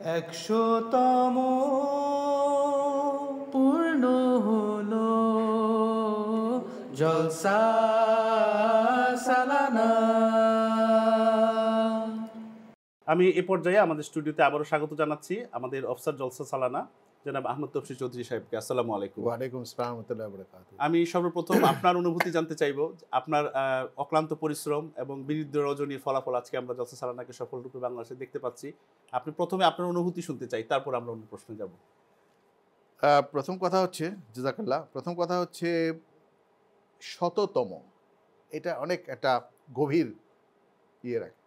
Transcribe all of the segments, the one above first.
100তম পূর্ণ হলো জলসা সালানা। আমি এ পর্যায়ে আমাদের স্টুডিওতে আবারও স্বাগত জানাচ্ছি আমাদের অফসার জলসা সালানা জনাব আহমদ তফসির চৌধুরী সাহেবকে। আসসালামু আলাইকুম। ওয়ালাইকুম আসসালাম রাহমাতুল্লাহি ওয়া বারাকাতুহু। আমি সর্বপ্রথম আপনার অনুভূতি জানতে চাইবো। আপনার অক্লান্ত পরিশ্রম এবং বিরুদ্ধ রজনীর ফলাফল আজকে আমরা জলসা সালানাকে সফলরূপে বাংলাদেশে দেখতে পাচ্ছি। আপনি প্রথমে আপনার অনুভূতি শুনতে চাই, তারপর আমরা অন্য প্রশ্নে যাব। প্রথম কথা হচ্ছে জাযাকাল্লাহ। প্রথম কথা হচ্ছে শততম। এটা অনেক একটা গভীর ইয়ে রাখে,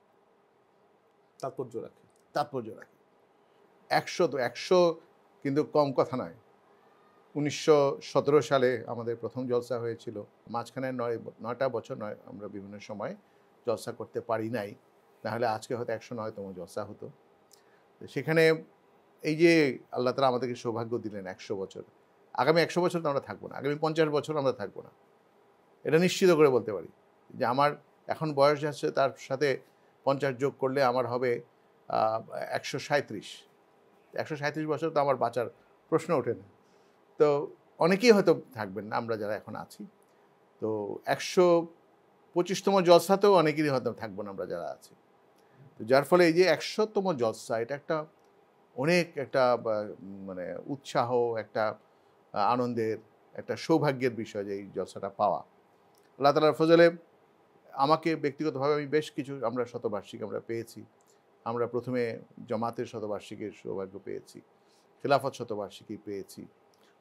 তাৎপর্য রাখে। তাৎপর্য রাখে। ১০০ কিন্তু কম কথা নয়। ১৯১৭ সালে আমাদের প্রথম জলসা হয়েছিল। মাঝখানে ৯টা বছর আমরা বিভিন্ন সময় জলসা করতে পারি নাই। নাহলে আজকে হয়তো ১০৯তম জলসা হতো। তো সেখানে এই যে আল্লাহ তাআলা আমাদেরকে সৌভাগ্য দিলেন ১০০ বছর। আগামী ১০০ বছর তো আমরা থাকবো না। আগামী ৫০ বছর আমরা থাকবো না। এটা নিশ্চিত করে বলতে পারি যে আমার এখন বয়স যাচ্ছে, তার সাথে ৫০ যোগ করলে আমার হবে ১৩৭। ১৩৭ বছর তো আমার বাঁচার প্রশ্ন ওঠে না। তো অনেকেই হয়তো থাকবেন না, আমরা যারা এখন আছি। তো ১২৫তম জলসাতেও অনেকেরই হয়তো থাকবো না আমরা যারা আছি। তো যার ফলে এই যে ১০০তম জলসা, এটা একটা অনেক একটা মানে উৎসাহ, একটা আনন্দের, একটা সৌভাগ্যের বিষয় যে এই জলসাটা পাওয়া। আল্লাহ তাআলার ফজলে আমাকে ব্যক্তিগতভাবে আমি বেশ কিছু আমরা শতবার্ষিকী আমরা পেয়েছি। আমরা প্রথমে জামাতের শতবার্ষিকীর সৌভাগ্য পেয়েছি, খেলাফত শতবার্ষিকী পেয়েছি,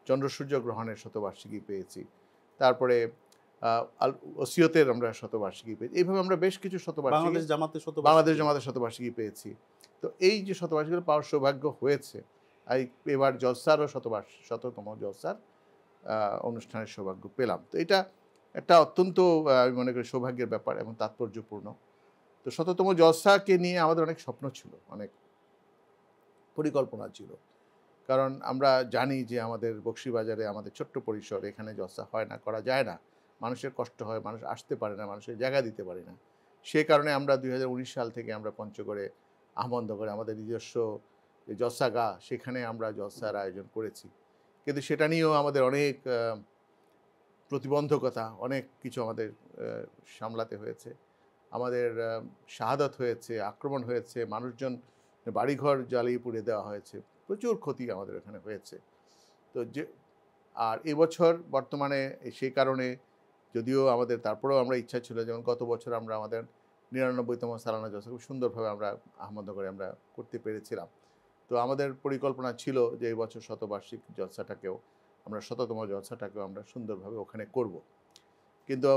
চন্দ্র সূর্য গ্রহণের শতবার্ষিকী পেয়েছি, তারপরে ওসিয়তের আমরা শতবার্ষিকী পেয়েছি। এইভাবে আমরা বেশ কিছু বাংলাদেশ জামাতের বাংলাদেশ জামাতের শতবার্ষিকী পেয়েছি। তো এই যে শতবার্ষিকীগুলো পাওয়ার সৌভাগ্য হয়েছে, এবার জলসারও শততম জলসার অনুষ্ঠানের সৌভাগ্য পেলাম। তো এটা একটা অত্যন্ত আমি মনে করি সৌভাগ্যের ব্যাপার এবং তাৎপর্যপূর্ণ। তো শততম জলসাকে নিয়ে আমাদের অনেক স্বপ্ন ছিল, অনেক পরিকল্পনা ছিল। কারণ আমরা জানি যে আমাদের বকশীবাজারে আমাদের ছোট্ট পরিসর, এখানে জলসা হয় না, করা যায় না। মানুষের কষ্ট হয়, মানুষ আসতে পারে না, মানুষের জায়গা দিতে পারে না। সে কারণে আমরা ২০১৯ সাল থেকে আমরা পঞ্চগড়ে আহমদনগরে আমাদের নিজস্ব যে জলসাগাহ, সেখানে আমরা জলসার আয়োজন করেছি। কিন্তু সেটা নিয়েও আমাদের অনেক প্রতিবন্ধকতা, অনেক কিছু আমাদের সামলাতে হয়েছে। আমাদের শাহাদাত হয়েছে, আক্রমণ হয়েছে, মানুষজন বাড়িঘর জ্বালিয়ে পুড়িয়ে দেওয়া হয়েছে। প্রচুর ক্ষতি আমাদের এখানে হয়েছে। তো যে আর এবছর বর্তমানে সেই কারণে যদিও আমাদের তারপরেও আমরা ইচ্ছা ছিল, যেমন গত বছর আমরা আমাদের ৯৯তম সালানা জলসা খুব সুন্দরভাবে আমরা আহমদনগরে আমরা করতে পেরেছিলাম। তো আমাদের পরিকল্পনা ছিল যে এই বছর শতবার্ষিক জলসাটাকেও আমরা শততম জলসাটাকেও আমরা সুন্দরভাবে ওখানে করব। কিন্তু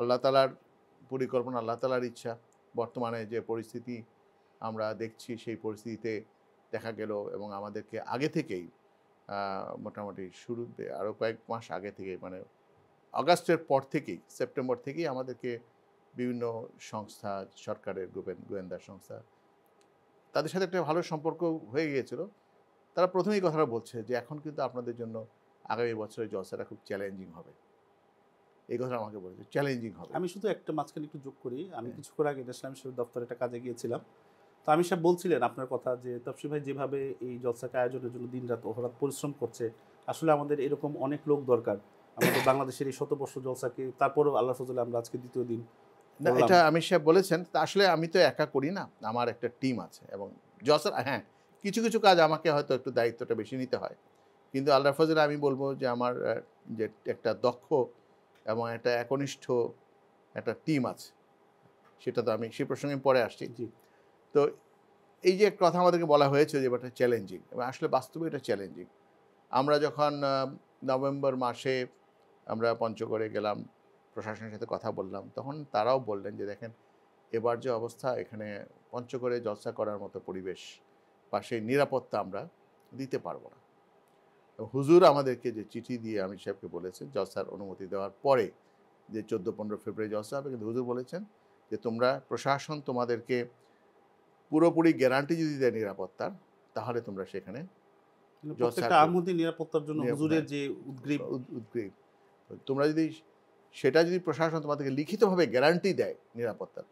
আল্লাহ তাআলার পরিকল্পনা, আল্লাহ তাআলার ইচ্ছা। বর্তমানে যে পরিস্থিতি আমরা দেখছি, সেই পরিস্থিতিতে দেখা গেল এবং আমাদেরকে আগে থেকেই মোটামুটি শুরুতে আরও কয়েক মাস আগে থেকেই, মানে আগস্টের পর থেকেই, সেপ্টেম্বর থেকেই আমাদেরকে বিভিন্ন সংস্থা, সরকারের গোয়েন্দা সংস্থা, তাদের সাথে একটা ভালো সম্পর্ক হয়ে গিয়েছিল। তারা প্রথমেই কথাটা বলছে যে এখন কিন্তু আপনাদের জন্য আগামী বছরের জলসাটা খুব চ্যালেঞ্জিং হবে। এই কথা আমাকে বলেছে, চ্যালেঞ্জিং হবে। আমি শুধু একটা মাঝখানে একটু যোগ করি। আমি কিছুক্ষণ আগে ইসলামী সেবা দপ্তরে একটা কাজে গিয়েছিলাম। তো আমি সাহেব বলছিলেন আপনার কথা যে তফসির ভাই যেভাবে এই জলসাকে আয়োজনের জন্য দিনরাত অহরাত পরিশ্রম করছে, আসলে আমাদের এরকম অনেক লোক দরকার আমাদের বাংলাদেশের এই শতবর্ষ জলসাকে। তারপরেও আল্লাহর ফজলে আমরা আজকে দ্বিতীয় দিন না, এটা আমির সাহেব বলেছেন। তা আসলে আমি তো একা করি না, আমার একটা টিম আছে এবং জলসার হ্যাঁ, কিছু কিছু কাজ আমাকে হয়তো একটু দায়িত্বটা বেশি নিতে হয়। কিন্তু আল্লাহর ফজলে আমি বলবো যে আমার যে একটা দক্ষ এবং একটা একনিষ্ঠ একটা টিম আছে, সেটা তো আমি সেই প্রসঙ্গে পরে আসছি। জি। তো এই যে কথা আমাদেরকে বলা হয়েছে যে ব্যাপারটা চ্যালেঞ্জিং, এবং আসলে বাস্তবে এটা চ্যালেঞ্জিং। আমরা যখন নভেম্বর মাসে আমরা পঞ্চগড়ে গেলাম, প্রশাসনের সাথে কথা বললাম, তখন তারাও বললেন যে দেখেন এবার যে অবস্থা, এখানে পঞ্চগড়ে জলসা করার মতো পরিবেশ বা সেই নিরাপত্তা আমরা দিতে পারবো না। হুজুর আমাদেরকে যে চিঠি দিয়ে আমির সাহেবকে বলেছেন জলসার অনুমতি দেওয়ার পরে যে ১৪-১৫ ফেব্রুয়ারি জলসা হবে, কিন্তু হুজুর বলেছেন যে তোমরা, প্রশাসন তোমাদেরকে পুরোপুরি গ্যারান্টি যদি দেয় নিরাপত্তার, তাহলে তোমরা সেখানে প্রত্যেকটা আহমদী নিরাপত্তার জন্য হুজুরের যে উদ্গ্রীব, তোমরা যদি সেটা যদি প্রশাসন তোমাদেরকে লিখিতভাবে গ্যারান্টি দেয় নিরাপত্তার,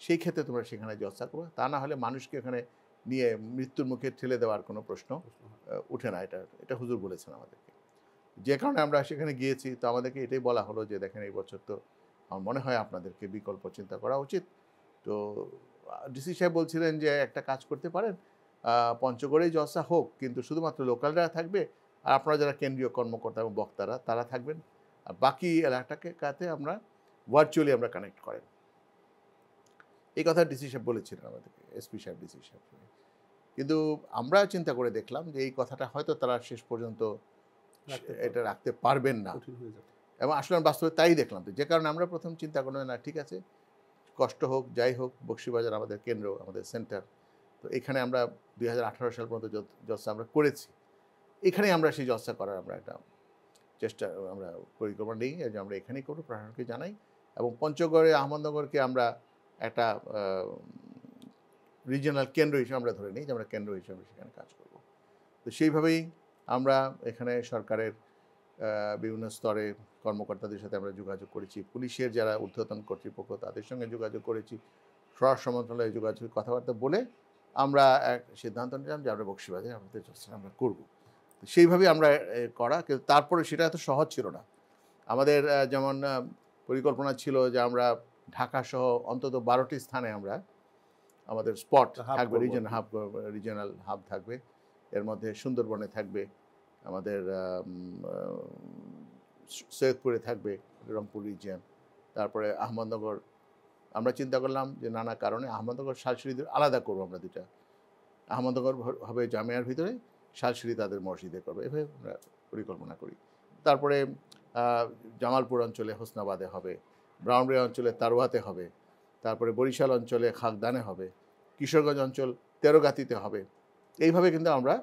সেই ক্ষেত্রে তোমরা সেখানে জলসা করবে। তা না হলে মানুষকে এখানে নিয়ে মৃত্যুর মুখে ঠেলে দেওয়ার কোনো প্রশ্ন উঠে না। এটা হুজুর বলেছেন আমাদেরকে। যে কারণে আমরা সেখানে গিয়েছি, তো আমাদেরকে এটাই বলা হলো যে দেখেন এই বছর তো আমার মনে হয় আপনাদেরকে বিকল্প চিন্তা করা উচিত। তো ডিসি সাহেব বলছিলেন যে একটা কাজ করতে পারেন, পঞ্চগড়েই জলসা হোক, কিন্তু শুধুমাত্র লোকালরা থাকবে, আর আপনারা যারা কেন্দ্রীয় কর্মকর্তা এবং বক্তারা তারা থাকবেন, আর বাকি এলাকাটাকে কাতে আমরা ভার্চুয়ালি আমরা কানেক্ট করেন। এই কথা ডিসি সাহেব বলেছিলেন আমাদেরকে, এসপি সাহেব, ডিসি সাহেব। কিন্তু আমরা চিন্তা করে দেখলাম যে এই কথাটা হয়তো তারা শেষ পর্যন্ত এটা রাখতে পারবেন না, এবং আসলে বাস্তবে তাই দেখলাম। তো যে কারণে আমরা প্রথম চিন্তা করলাম না ঠিক আছে, কষ্ট হোক যাই হোক, বকশীবাজার আমাদের কেন্দ্র, আমাদের সেন্টার, তো এখানে আমরা 2018 সাল পর্যন্ত জলসা আমরা করেছি, এখানেই আমরা সেই জলসা করার আমরা একটা চেষ্টা, আমরা পরিকল্পনা নিই যে আমরা এখানেই করবো, প্রশাসনকে জানাই, এবং পঞ্চগড়ে আহমদনগরকে আমরা একটা রিজিওনাল কেন্দ্র হিসেবে আমরা ধরে নিই যে আমরা কেন্দ্র হিসেবে সেখানে কাজ করব। তো সেইভাবেই আমরা এখানে সরকারের বিভিন্ন স্তরে কর্মকর্তাদের সাথে আমরা যোগাযোগ করেছি, পুলিশের যারা ঊর্ধ্বতন কর্তৃপক্ষ তাদের সঙ্গে যোগাযোগ করেছি, স্বরাষ্ট্র মন্ত্রণালয়ে যোগাযোগ, কথাবার্তা বলে আমরা এক সিদ্ধান্ত নিলাম যে আমরা বকশীবাজারে আমাদের জলসা আমরা করব। তো সেইভাবেই আমরা করা, কিন্তু তারপরে সেটা এত সহজ ছিল না। আমাদের যেমন পরিকল্পনা ছিল যে আমরা ঢাকা সহ অন্তত 12টি স্থানে আমরা আমাদের স্পট থাকবে, রিজিওনাল হাব থাকবে। এর মধ্যে সুন্দরবনে থাকবে, আমাদের সৈয়দপুরে থাকবে, রংপুর রিজিয়ন, তারপরে আহমদনগর। আমরা চিন্তা করলাম যে নানা কারণে আহমদনগর শালশিড়ি আলাদা করবো আমরা দুটা, আহমদনগর হবে জামিয়ার ভিতরে, শালশিড়ি তাদের মসজিদে করবে, এভাবে আমরা পরিকল্পনা করি। তারপরে জামালপুর অঞ্চলে হোসনাবাদে হবে, ব্রাউনবাড়িয়া অঞ্চলে তারওয়াতে হবে, তারপরে বরিশাল অঞ্চলে খাগদানে হবে, কিশোরগঞ্জ অঞ্চল তেরোগাতিতে হবে। এইভাবে কিন্তু আমরা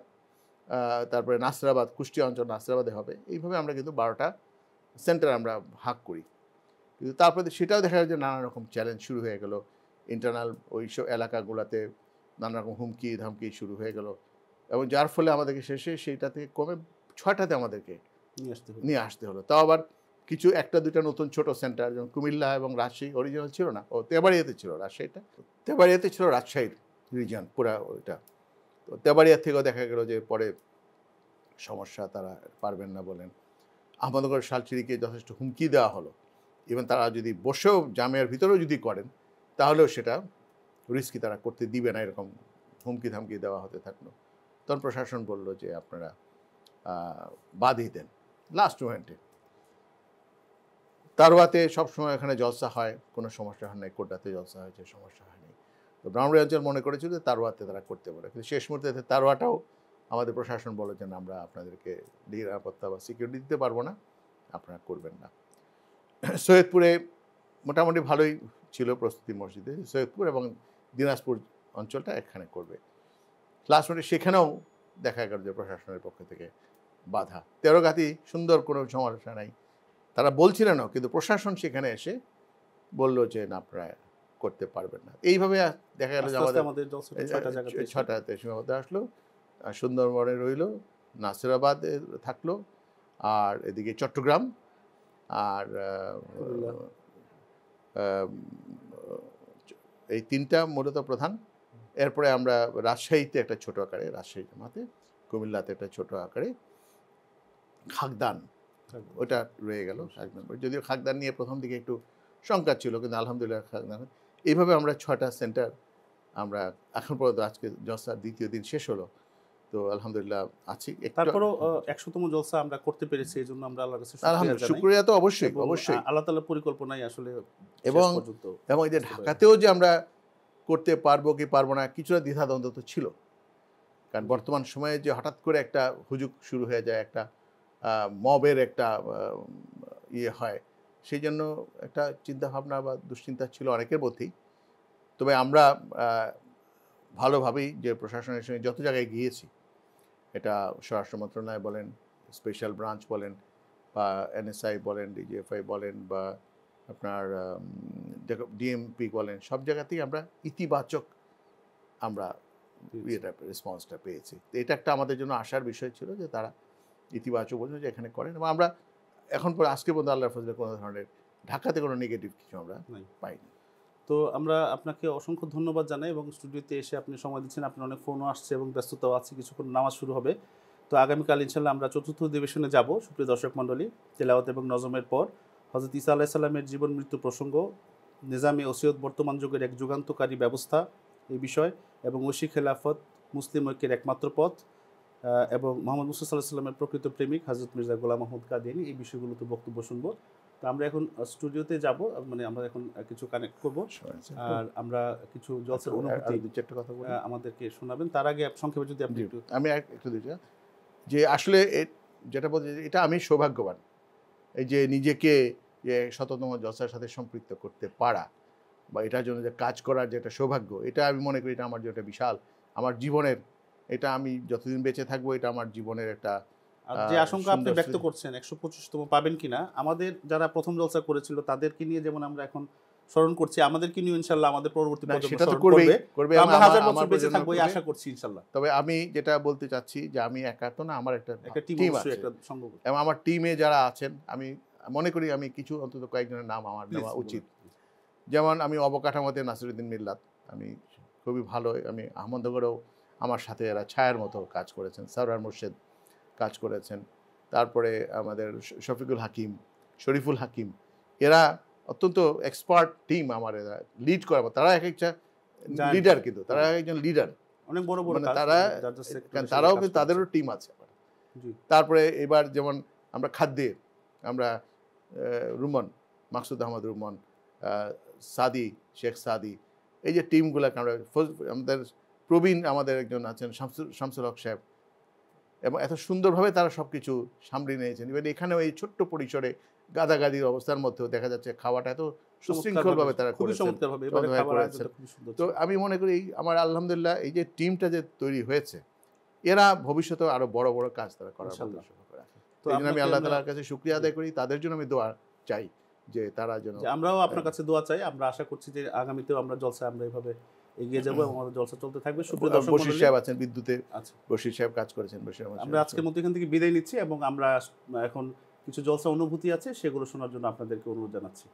তারপরে নাসরাবাদ, কুষ্টিয়া অঞ্চল নাসরাবাদে হবে। এইভাবে আমরা কিন্তু 12টা সেন্টার আমরা ভাগ করি। কিন্তু তারপরে সেটাও দেখা যায় যে নানা রকম চ্যালেঞ্জ শুরু হয়ে গেল, ইন্টারনাল ওই সব এলাকাগুলোতে নানা রকম হুমকি ধামকি শুরু হয়ে গেল, এবং যার ফলে আমাদেরকে শেষে সেইটা থেকে কমে 6টাতে আমাদেরকে নিয়ে আসতে হলো। তাও আবার কিছু একটা দুইটা নতুন ছোট সেন্টার, যেমন কুমিল্লা এবং রাজশাহী অরিজিনাল ছিল না, ও তেবাড়িয়াতে ছিল, রাজশাহীটা তেবাড়িয়াতে ছিল, রাজশাহীর রিজিয়ন পুরা ওইটা। তো তেবাড়িয়া থেকেও দেখা গেল যে পরে সমস্যা, তারা পারবেন না বলেন। আহমদনগর শালচিড়িকে যথেষ্ট হুমকি দেওয়া হলো, ইভেন তারা যদি বসেও জামিয়ার ভিতরেও যদি করেন তাহলেও সেটা রিস্কি, তারা করতে দিবে না, এরকম হুমকি ধামকি দেওয়া হতে থাকলো। তখন প্রশাসন বলল যে আপনারা বাদই দেন। লাস্ট মোমেন্টে তারওয়াতে সবসময় এখানে জলসা হয়, কোনো সমস্যা হয় নাই, কোটাতে জলসা হয়েছে, সমস্যা হয়নি। তো ব্রাহ্মণবাড়িয়া অঞ্চল মনে করেছিল যে তারওয়াতে তারা করতে পারে, কিন্তু শেষ মুহূর্তে তারওয়াটাও আমাদের প্রশাসন বলে যে আমরা আপনাদেরকে নিরাপত্তা বা সিকিউরিটি দিতে পারবো না, আপনারা করবেন না। সৈয়দপুরে মোটামুটি ভালোই ছিল প্রস্তুতি মসজিদে, সৈয়দপুর এবং দিনাজপুর অঞ্চলটা এখানে করবে। লাস্ট মিনিটে সেখানেও দেখা গেল যে প্রশাসনের পক্ষ থেকে বাধা। তেরোগাতি সুন্দর কোনো সমস্যা নাই, তারা বলছিলেনও, কিন্তু প্রশাসন সেখানে এসে বলল যে না, আপনারা করতে পারবেন না। এইভাবে দেখা গেল যে আমাদের 6টাতে সীমাবদ্ধ আসলো, সুন্দরবনে রইল, নাসিরাবাদে থাকলো, আর এদিকে চট্টগ্রাম, আর এই 3টা মূলত প্রধান। এরপরে আমরা রাজশাহীতে একটা ছোট আকারে, রাজশাহী জামাতে, কুমিল্লাতে একটা ছোট আকারে, খাগদান ওটা রয়ে গেল। যদিও খাগদান নিয়ে প্রথম দিকে একটু শঙ্কা ছিল, কিন্তু আলহামদুলিল্লাহ খাগদান। এইভাবে আমরা 6টা সেন্টার আমরা এখন পর্যন্ত, আজকে জলসার দ্বিতীয় দিন শেষ হলো, তো আলহামদুলিল্লাহ আছি। তারপরও 100তম জলসা আমরা করতে পেরেছি, এই জন্য আমরা আল্লাহর কাছে শুকরিয়া। তো অবশ্যই অবশ্যই আল্লাহ তাআলার পরিকল্পনাই আসলে, এবং এই যে ঢাকাতেও যে আমরা করতে পারবো কি পারবো না কিছুটা দ্বিধাদ্বন্দ্ব তো ছিল, কারণ বর্তমান সময়ে যে হঠাৎ করে একটা হুজুগ শুরু হয়ে যায়, একটা মবের একটা ইয়ে হয়, সেই জন্য একটা চিন্তাভাবনা বা দুশ্চিন্তা ছিল অনেকের মধ্যেই। তবে আমরা ভালোভাবেই যে প্রশাসনের সঙ্গে যত জায়গায় গিয়েছি, এটা স্বরাষ্ট্র মন্ত্রণালয় বলেন, স্পেশাল ব্রাঞ্চ বলেন, বা এনএসআই বলেন, ডিজিএফআই বলেন, বা আপনার ডিএমপি বলেন, সব জায়গাতেই আমরা ইতিবাচক আমরা রেসপন্সটা পেয়েছি। তো এটা একটা আমাদের জন্য আশার বিষয় ছিল যে তারা ইতিবাচক বলছেন যে এখানে করেন, এবং আমরা এখন পর আজকে পর্যন্ত আল্লাহর ফজলে কোনো ধরনের ঢাকাতে কোনো নেগেটিভ কিছু আমরা পাইনি। তো আমরা আপনাকে অসংখ্য ধন্যবাদ জানাই এবং স্টুডিওতে এসে আপনি সময় দিচ্ছেন। আপনার অনেক ফোনও আসছে এবং ব্যস্ততাও আছে, কিছুক্ষণ নামাজ শুরু হবে। তো আগামীকাল ইনশাল্লাহ আমরা চতুর্থ অধিবেশনে যাব। সুপ্রিয় দর্শক মণ্ডলী, তেলাওয়াত এবং নজমের পর হযরত ঈসা আলাইহিস সালামের জীবন মৃত্যু প্রসঙ্গ, নিজামে ওসিয়ত বর্তমান যুগের এক যুগান্তকারী ব্যবস্থা এই বিষয়, এবং ঐশী খেলাফত মুসলিম ঐক্যের একমাত্র পথ, এবং মোহাম্মদ মুস্তাফা সাল্লাল্লাহু আলাইহি সাল্লামের প্রকৃত প্রেমিক হযরত মির্জা গোলাম মাহমুদ কাদিয়ানী, এই বিষয়গুলোতে বক্তব্য শুনবো। তো আমরা এখন স্টুডিওতে যাব, মানে আমরা এখন কিছু কানেক্ট করব আর আমরা কিছু জলসার অনুভূতি দু চারটা কথা বলি। আমাদেরকে শোনাবেন। তার আগে সংক্ষেপে যদি আপনি একটু আমি একটু দিচ্ছি যে আসলে যেটা বলতে এটা আমি সৌভাগ্যবান, এই যে নিজেকে যে শততম জলসার সাথে সম্পৃক্ত করতে পারা বা এটার জন্য যে কাজ করার যে একটা সৌভাগ্য, এটা আমি মনে করি এটা আমার জন্য একটা বিশাল আমার জীবনের, এটা আমি যতদিন বেঁচে থাকবো এটা আমার জীবনের একটা আর যে আশঙ্কা আপনি সুন্দর ব্যক্ত করছেন 125তম পাবেন কিনা, আমাদের যারা প্রথম জলসা করেছিল তাদেরকে নিয়ে যেমন আমরা এখন স্মরণ করছি, আমাদেরকে নিয়ে ইনশাআল্লাহ আমাদের পরবর্তী না, প্রজন্ম সেটা তো স্মরণ করবেই করবে। করবে, তো আমরা হাজার আমার বছর বেঁচে প্রজন্ম থাকবো এই করবে। আশা করছি ইনশাআল্লাহ। তবে আমি যেটা বলতে চাচ্ছি যে আমি একা তো না, আমার একটা টিম টিম অবশ্যই আছে একটা সঙ্গ করবে। এবং আমার টিমে যারা আছেন আমি মনে করি আমি কিছু অন্তত কয়েকজনের নাম আমার নেওয়া Please, উচিত। বলুন। যেমন আমি অবকাঠামোতে নাসিরুদ্দিন মিল্লাত, আমি খুবই ভালো, আমি আহমদনগরেও আমার সাথে এরা ছায়ার মতো কাজ করেছেন, সারওয়ার মুর্শেদ কাজ করেছেন, তারপরে আমাদের শফিকুল হাকিম, শরীফুল হাকিম, এরা অত্যন্ত এক্সপার্ট টিম আমার, এরা লিড করে, তারা এক একটা Giant. লিডার, কিন্তু তারা একজন লিডার, অনেক বড় বড় মানে কাজ, তারা যার যার sector এ কারণ সে তারাও কাজ কিন্তু করছে। তাদেরও টিম আছে। জি। তারপরে এবার যেমন আমরা খাদ্যে আমরা রুমন, মাকসুদ আহমদ রুমন, সাদি, শেখ সাদি, এই যে টিমগুলোকে আমরা আমাদের প্রবীণ আমাদের একজন আছেন শামসুল হক সাহেব, এবং এত সুন্দরভাবে তারা সব কিছু সামলে নিয়েছেন। এবার এখানেও এই ছোট্ট পরিসরে গাদাগাদির অবস্থার মধ্যেও দেখা যাচ্ছে খাওয়াটা এত সুশৃঙ্খলভাবে তারা খুবই করেছেন, চমৎকারভাবে এবারে চমৎকার খাবার করেছেন। আয়োজনটা খুবই সুন্দর তো ছিল। আমি মনে করি আমার আলহামদুলিল্লাহ এই যে টিমটা যে তৈরি হয়েছে, এরা ভবিষ্যতে আরো বড় বড় কাজ তারা করার ইনশাআল্লাহ। প্রত্যাশা করে। তো এই জন্য আমি আপনাকে আল্লাহ আমরা- তাআলার কাছে শুকরিয়া আদায় করি, তাদের জন্য আমি দোয়া চাই যে তারা যেন যে আমরাও আপনার কাছে দোয়া চাই। আমরা আশা করছি যে আগামীতেও আমরা জলসা আমরা এভাবে এগিয়ে যাবো এবং আমাদের জলসা চলতে থাকবে। সুপ্রিয় দর্শক বশির মণ্ডলী, সাহেব আছেন বিদ্যুতে, আচ্ছা, বশির সাহেব কাজ করেছেন, বশির আহমদ আমরা সাহেব। আজকের মতো এখান থেকে বিদায় নিচ্ছি এবং আমরা এখন কিছু জলসা অনুভূতি আছে সেগুলো শোনার জন্য আপনাদেরকে অনুরোধ জানাচ্ছি।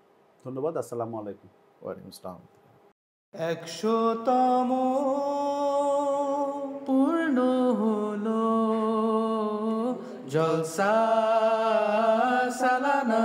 ধন্যবাদ। আসসালামু আলাইকুম। ওয়ালাইকুম আসসালাম। 100তম পূর্ণ হলো জলসা সালানা।